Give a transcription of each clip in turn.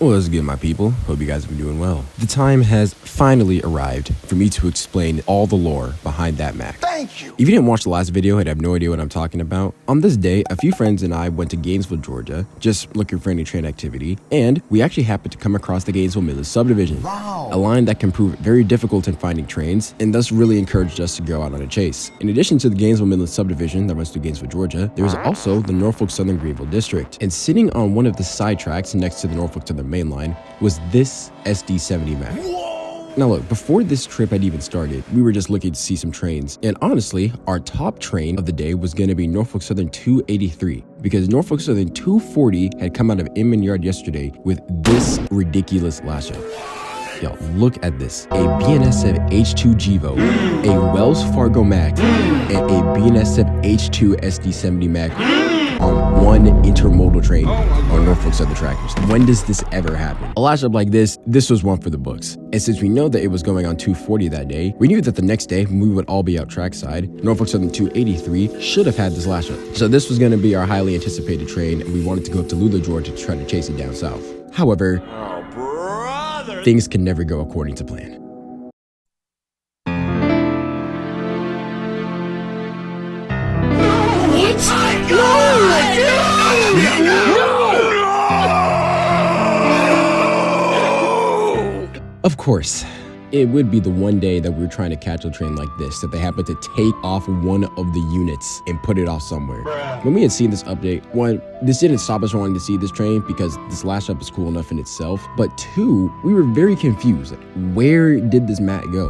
What's good, my people? Hope you guys have been doing well. The time has finally arrived for me to explain all the lore behind that Mac. Thank you! If you didn't watch the last video and have no idea what I'm talking about, on this day, a few friends and I went to Gainesville, Georgia, just looking for any train activity, and we actually happened to come across the Gainesville subdivision. Wow! A line that can prove very difficult in finding trains, and thus really encouraged us to go out on a chase. In addition to the Gainesville subdivision that runs through Gainesville, Georgia, there is also the Norfolk Southern Greenville district, and sitting on one of the side tracks next to the Norfolk Southern mainline was this SD70MAC. Now look, before this trip had even started, we were just looking to see some trains, and honestly, our top train of the day was going to be Norfolk Southern 283, because Norfolk Southern 240 had come out of Inman Yard yesterday with this ridiculous lash-up. Yo, look at this. A BNSF H2 Gevo, a Wells Fargo Mac, and a BNSF H2 SD70MAC on one intermodal train on Norfolk Southern trackers. When does this ever happen? A lash up like this was one for the books. And since we know that it was going on 240 that day, we knew that the next day when we would all be out trackside, Norfolk Southern 283 should have had this lash up. So this was going to be our highly anticipated train, and we wanted to go up to Lula, Georgia to try to chase it down south. However, things can never go according to plan. Of course, it would be the one day that we were trying to catch a train like this that they happened to take off one of the units and put it off somewhere. When we had seen this update, one, this didn't stop us from wanting to see this train because this lash up is cool enough in itself, but two, we were very confused. Where did this Mac go?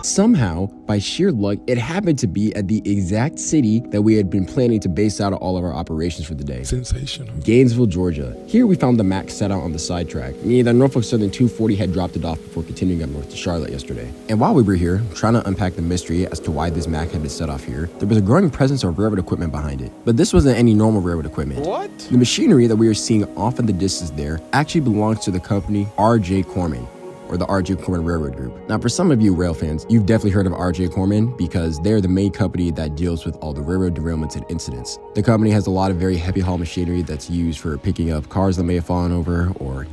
Somehow, by sheer luck, it happened to be at the exact city that we had been planning to base out all of our operations for the day. Sensational. Gainesville, Georgia. Here we found the Mac set out on the side track, meaning that Norfolk Southern 240 had dropped it off before continuing up north to Charlotte yesterday. And while we were here, trying to unpack the mystery as to why this Mac had been set off here, there was a growing presence of railroad equipment behind it. But this wasn't any normal railroad equipment. What? The machinery that we are seeing off in the distance there actually belongs to the company R.J. Corman, or the R.J. Corman Railroad Group. Now, for some of you rail fans, you've definitely heard of R.J. Corman because they're the main company that deals with all the railroad derailments and incidents. The company has a lot of very heavy haul machinery that's used for picking up cars that may have fallen over or,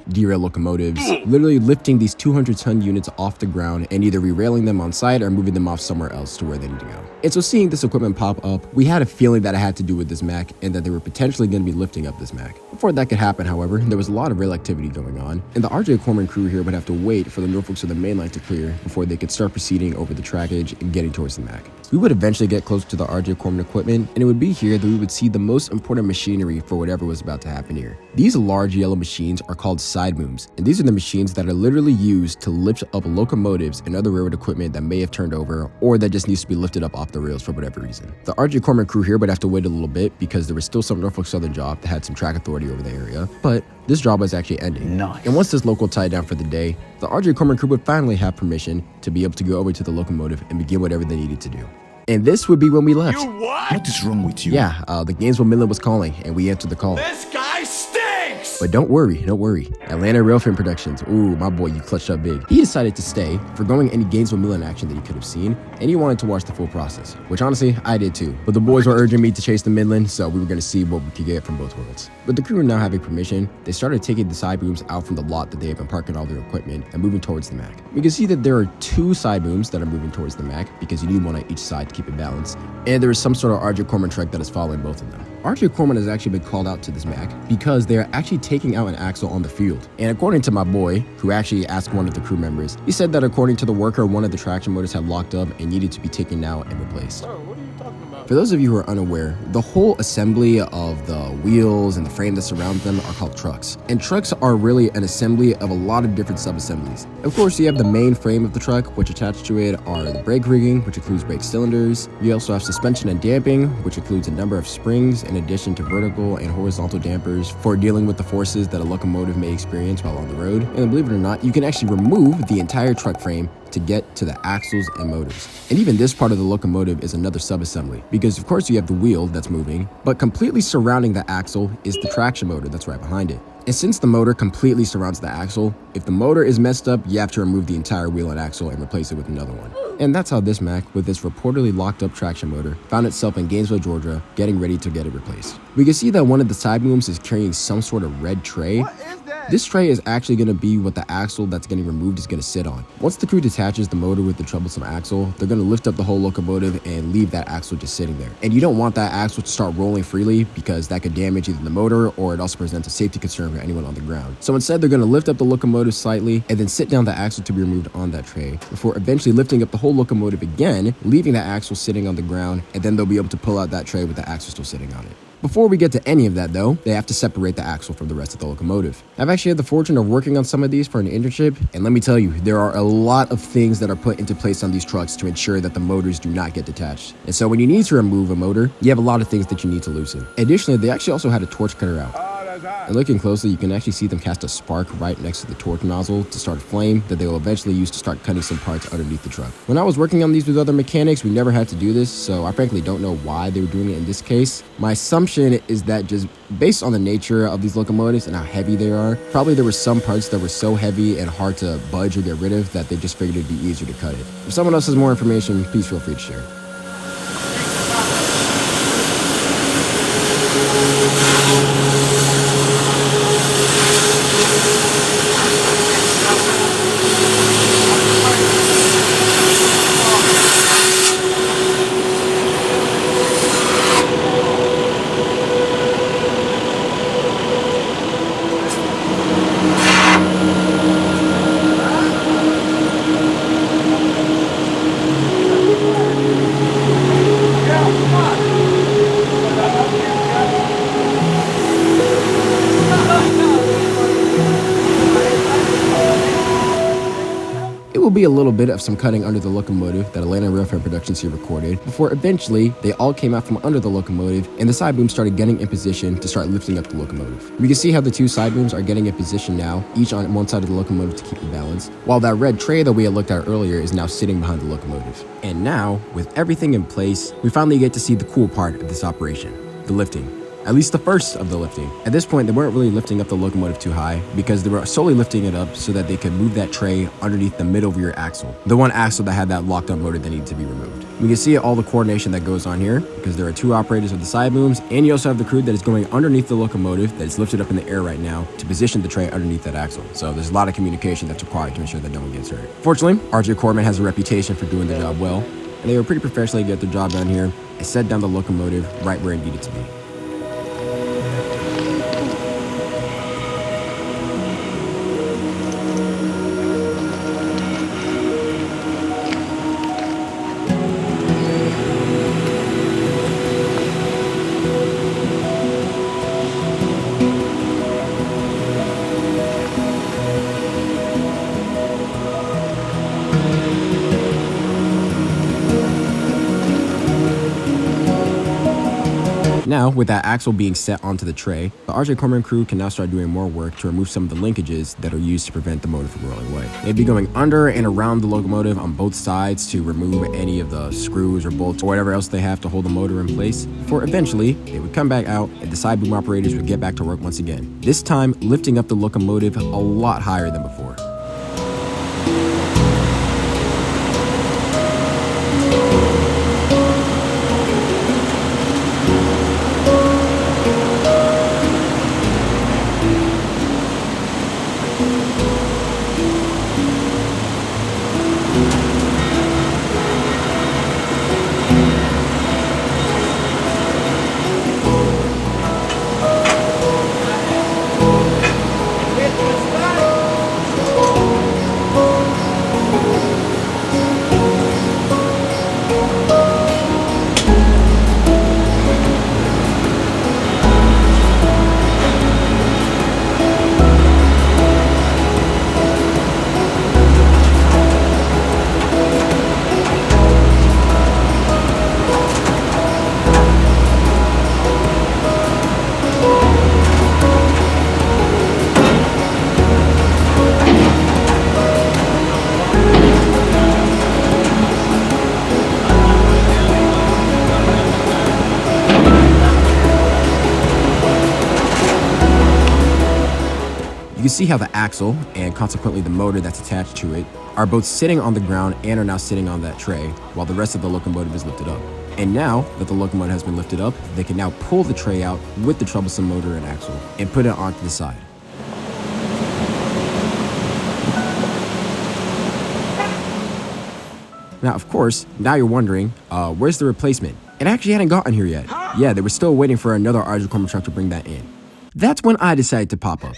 derail locomotives, literally lifting these 200-ton units off the ground and either re-railing them on site or moving them off somewhere else to where they need to go. And so seeing this equipment pop up, we had a feeling that it had to do with this Mac and that they were potentially going to be lifting up this Mac. Before that could happen, however, there was a lot of rail activity going on, and the R.J. Corman crew here would have to wait for the Norfolk Southern mainline to clear before they could start proceeding over the trackage and getting towards the Mac. We would eventually get close to the R.J. Corman equipment, and it would be here that we would see the most important machinery for whatever was about to happen here. These large yellow machines are called side booms, and these are the machines that are literally used to lift up locomotives and other railroad equipment that may have turned over or that just needs to be lifted up off the rails for whatever reason. The R.J. Corman crew here would have to wait a little bit because there was still some Norfolk Southern job that had some track authority over the area, but this job was actually ending. Nice. And once this local tied down for the day, the R.J. Corman crew would finally have permission to be able to go over to the locomotive and begin whatever they needed to do. And this would be when we left. You what? What is wrong with you? Yeah, the Gainesville Midland was calling, and we answered the call. This guy stinks! But don't worry. Atlanta Railfin Productions, ooh, my boy, you clutched up big. He decided to stay, foregoing any Gainesville Midland action that he could have seen, and he wanted to watch the full process, which honestly, I did too. But the boys were urging me to chase the Midland, so we were going to see what we could get from both worlds. With the crew now having permission, they started taking the side booms out from the lot that they had been parking all their equipment and moving towards the Mac. We can see that there are two side booms that are moving towards the Mac because you need one on each side to keep it balanced, and there is some sort of R.J. Corman truck that is following both of them. R.J. Corman has actually been called out to this Mac because they are actually taking out an axle on the field. And according to my boy, who actually asked one of the crew members, he said that according to the worker, one of the traction motors had locked up and needed to be taken out and replaced. Bro, what are you talking about? For those of you who are unaware, the whole assembly of the wheels and the frame that surround them are called trucks. And trucks are really an assembly of a lot of different sub-assemblies. Of course, you have the main frame of the truck, which attached to it are the brake rigging, which includes brake cylinders. You also have suspension and damping, which includes a number of springs in addition to vertical and horizontal dampers for dealing with the forces that a locomotive may experience while on the road. And believe it or not, you can actually remove the entire truck frame to get to the axles and motors. And even this part of the locomotive is another sub-assembly, because of course you have the wheel that's moving, but completely surrounding the axle is the traction motor that's right behind it. And since the motor completely surrounds the axle, if the motor is messed up, you have to remove the entire wheel and axle and replace it with another one. And that's how this Mac, with its reportedly locked up traction motor, found itself in Gainesville, Georgia, getting ready to get it replaced. We can see that one of the side booms is carrying some sort of red tray. What is that? This tray is actually going to be what the axle that's getting removed is going to sit on. Once the crew detaches the motor with the troublesome axle, they're going to lift up the whole locomotive and leave that axle just sitting there. And you don't want that axle to start rolling freely because that could damage either the motor or it also presents a safety concern for anyone on the ground. So instead, they're going to lift up the locomotive slightly and then sit down the axle to be removed on that tray before eventually lifting up the whole locomotive again, leaving that axle sitting on the ground, and then they'll be able to pull out that tray with the axle still sitting on it. Before we get to any of that though, they have to separate the axle from the rest of the locomotive. I've actually had the fortune of working on some of these for an internship, and let me tell you, there are a lot of things that are put into place on these trucks to ensure that the motors do not get detached. And so when you need to remove a motor, you have a lot of things that you need to loosen. Additionally, they actually also had a torch cutter out. And looking closely, you can actually see them cast a spark right next to the torch nozzle to start a flame that they will eventually use to start cutting some parts underneath the truck. When I was working on these with other mechanics, we never had to do this, so I frankly don't know why they were doing it in this case. My assumption is that just based on the nature of these locomotives and how heavy they are, probably there were some parts that were so heavy and hard to budge or get rid of that they just figured it'd be easier to cut it. If someone else has more information, please feel free to share. Will be a little bit of some cutting under the locomotive that Atlanta Railfare Productions here recorded before eventually they all came out from under the locomotive and the side booms started getting in position to start lifting up the locomotive. We can see how the two side booms are getting in position now, each on one side of the locomotive to keep the balance, while that red tray that we had looked at earlier is now sitting behind the locomotive. And now, with everything in place, we finally get to see the cool part of this operation, the lifting. At least the first of the lifting. At this point, they weren't really lifting up the locomotive too high because they were solely lifting it up so that they could move that tray underneath the middle rear axle. The one axle that had that locked up motor that needed to be removed. We can see all the coordination that goes on here because there are two operators of the side booms and you also have the crew that is going underneath the locomotive that is lifted up in the air right now to position the tray underneath that axle. So there's a lot of communication that's required to ensure that no one gets hurt. Fortunately, RJ Corman has a reputation for doing the job well, and they were pretty professionally get their job done here and set down the locomotive right where it needed to be. Now, with that axle being set onto the tray, the RJ Corman crew can now start doing more work to remove some of the linkages that are used to prevent the motor from rolling away. They'd be going under and around the locomotive on both sides to remove any of the screws or bolts or whatever else they have to hold the motor in place, before eventually they would come back out and the side boom operators would get back to work once again, this time lifting up the locomotive a lot higher than before. You can see how the axle, and consequently the motor that's attached to it, are both sitting on the ground and are now sitting on that tray, while the rest of the locomotive is lifted up. And now that the locomotive has been lifted up, they can now pull the tray out with the troublesome motor and axle, and put it onto the side. Now, of course, now you're wondering, where's the replacement? It actually hadn't gotten here yet. Yeah, they were still waiting for another RJ Corman truck to bring that in. That's when I decided to pop up.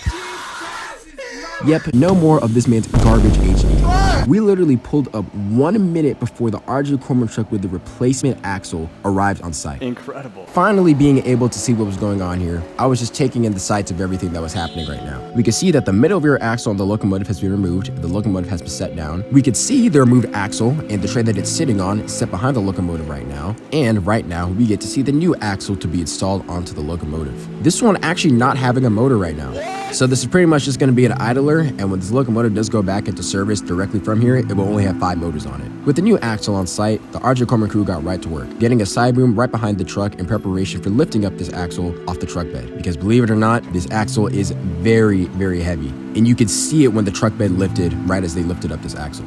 Yep, no more of this man's garbage HD. We literally pulled up 1 minute before the RJ Corman truck with the replacement axle arrived on site. Incredible. Finally being able to see what was going on here, I was just taking in the sights of everything that was happening right now. We could see that the middle rear axle on the locomotive has been removed, the locomotive has been set down. We could see the removed axle and the tray that it's sitting on is set behind the locomotive right now. And right now, we get to see the new axle to be installed onto the locomotive. This one actually not having a motor right now. So this is pretty much just going to be an idler, and when this locomotive does go back into service directly from here, it will only have 5 motors on it. With the new axle on site, the RJ Corman crew got right to work, getting a side boom right behind the truck in preparation for lifting up this axle off the truck bed. Because believe it or not, this axle is very, very heavy. And you could see it when the truck bed lifted right as they lifted up this axle.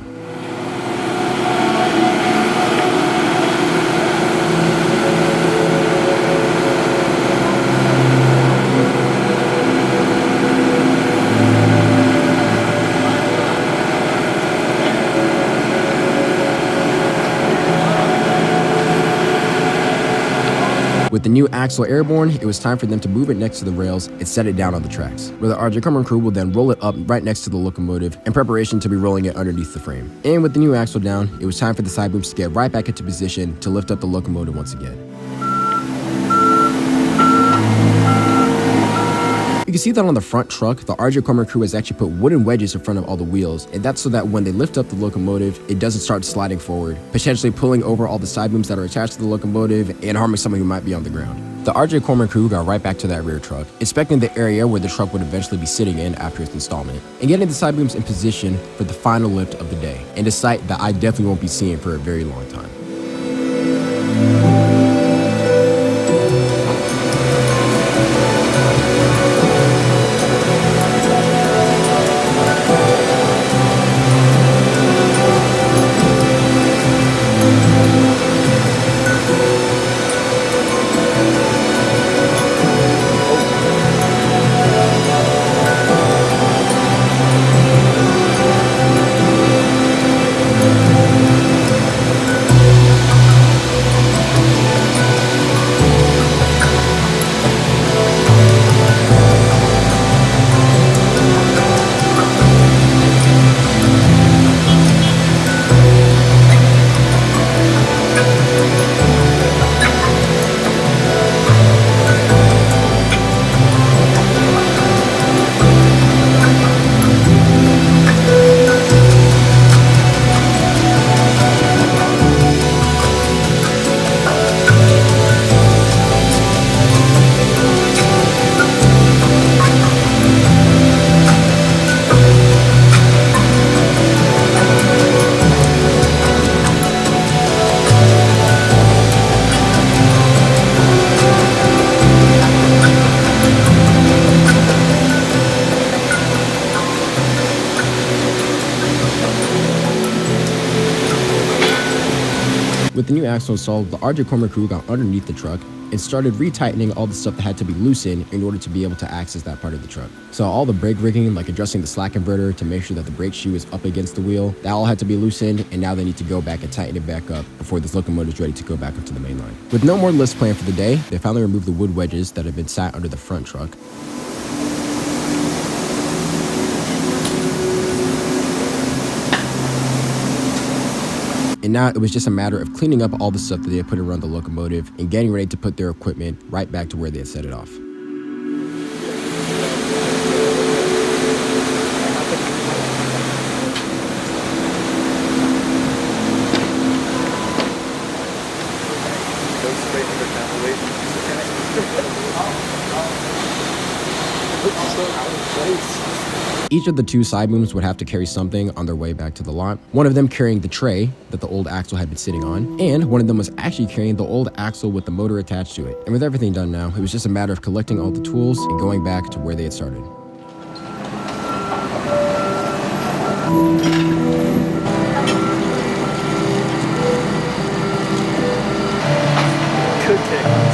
With the new axle airborne, it was time for them to move it next to the rails and set it down on the tracks, where the RJ Corman crew will then roll it up right next to the locomotive in preparation to be rolling it underneath the frame. And with the new axle down, it was time for the side booms to get right back into position to lift up the locomotive once again. You can see that on the front truck, the RJ Corman crew has actually put wooden wedges in front of all the wheels, and that's so that when they lift up the locomotive, it doesn't start sliding forward, potentially pulling over all the side booms that are attached to the locomotive and harming someone who might be on the ground. The RJ Corman crew got right back to that rear truck, inspecting the area where the truck would eventually be sitting in after its installment, and getting the side booms in position for the final lift of the day, and a sight that I definitely won't be seeing for a very long time. With the new axle installed, the RJ Corman crew got underneath the truck and started retightening all the stuff that had to be loosened in order to be able to access that part of the truck. So all the brake rigging, like adjusting the slack inverter to make sure that the brake shoe is up against the wheel, that all had to be loosened, and now they need to go back and tighten it back up before this locomotive is ready to go back up to the main line. With no more lifts planned for the day, they finally removed the wood wedges that had been sat under the front truck. And now it was just a matter of cleaning up all the stuff that they had put around the locomotive and getting ready to put their equipment right back to where they had set it off. Each of the two side booms would have to carry something on their way back to the lot. One of them carrying the tray that the old axle had been sitting on, and one of them was actually carrying the old axle with the motor attached to it. And with everything done now, it was just a matter of collecting all the tools and going back to where they had started. Could take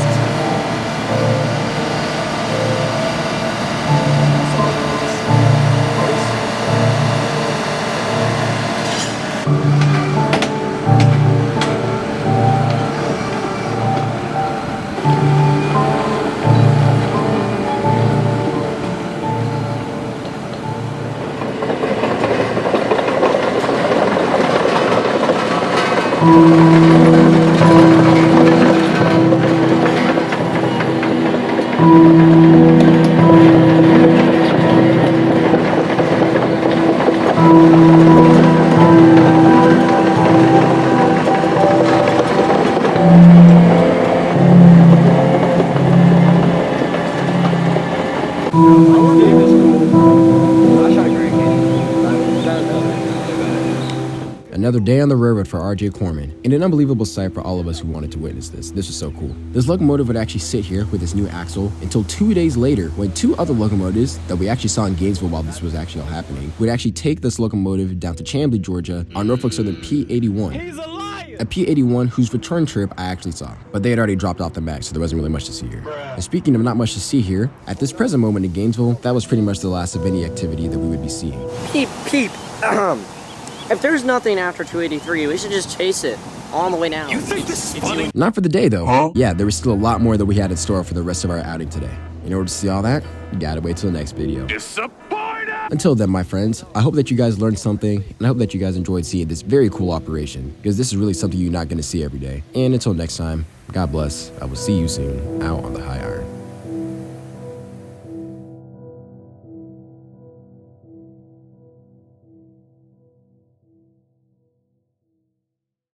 Another day on the railroad for RJ Corman, and an unbelievable sight for all of us who wanted to witness this. This was so cool. This locomotive would actually sit here with its new axle until 2 days later, when 2 other locomotives that we actually saw in Gainesville while this was actually all happening would actually take this locomotive down to Chamblee, Georgia on Norfolk Southern P81. He's a liar! A P81 whose return trip I actually saw, but they had already dropped off the MAC, so there wasn't really much to see here. And speaking of not much to see here, at this present moment in Gainesville, that was pretty much the last of any activity that we would be seeing. Peep. If there's nothing after 283, we should just chase it on the way down. You think this is funny? Not for the day though. Huh? Yeah, there was still a lot more that we had in store for the rest of our outing today. In order to see all that, you gotta wait till the next video. Disappointed! Until then, my friends, I hope that you guys learned something, and I hope that you guys enjoyed seeing this very cool operation, because this is really something you're not gonna see every day. And until next time, God bless. I will see you soon out on the high iron.